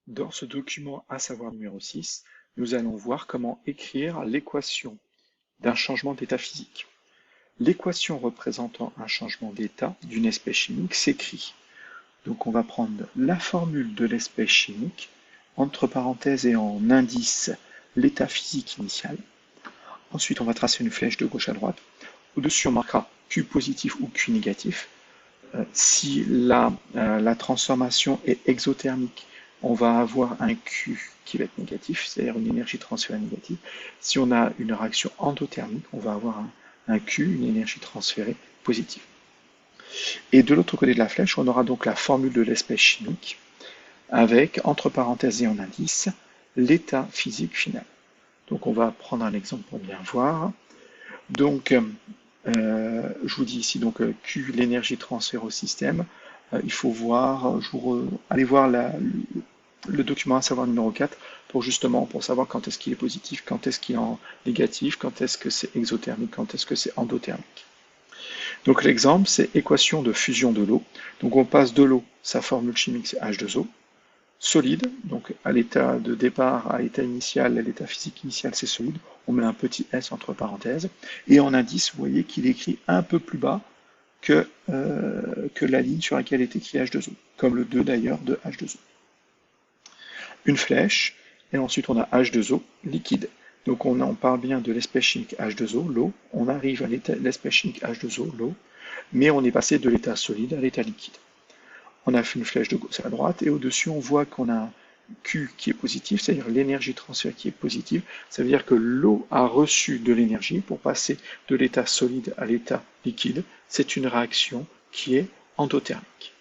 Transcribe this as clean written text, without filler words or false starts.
Dans ce document, à savoir numéro 6, nous allons voir comment écrire l'équation d'un changement d'état physique. L'équation représentant un changement d'état d'une espèce chimique s'écrit. Donc on va prendre la formule de l'espèce chimique, entre parenthèses et en indice l'état physique initial. Ensuite on va tracer une flèche de gauche à droite. Au-dessus on marquera Q positif ou Q négatif. Si la transformation est exothermique, on va avoir un Q qui va être négatif, c'est-à-dire une énergie transférée négative. Si on a une réaction endothermique, on va avoir un Q, une énergie transférée positive. Et de l'autre côté de la flèche, on aura donc la formule de l'espèce chimique avec, entre parenthèses et en indice, l'état physique final. Donc on va prendre un exemple pour bien voir. Donc, je vous dis ici donc Q, l'énergie transférée au système. Il faut voir, allez voir le document à savoir numéro 4 pour savoir quand est-ce qu'il est positif, quand est-ce qu'il est en négatif, quand est-ce que c'est exothermique, quand est-ce que c'est endothermique. Donc l'exemple, c'est équation de fusion de l'eau. Donc on passe de l'eau, sa formule chimique c'est H2O, solide, donc à l'état de départ, à l'état initial, à l'état physique initial c'est solide, on met un petit S entre parenthèses, et en indice, vous voyez qu'il est écrit un peu plus bas que la ligne sur laquelle est écrit H2O, comme le 2 d'ailleurs de H2O. Une flèche, et ensuite on a H2O liquide. Donc on parle bien de l'espèce chimique H2O, l'eau, on arrive à l'espèce chimique H2O, l'eau, mais on est passé de l'état solide à l'état liquide. On a fait une flèche de gauche à droite, et au-dessus on voit qu'on a un Q qui est positif, c'est-à-dire l'énergie transférée qui est positive. Ça veut dire que l'eau a reçu de l'énergie pour passer de l'état solide à l'état liquide. C'est une réaction qui est endothermique.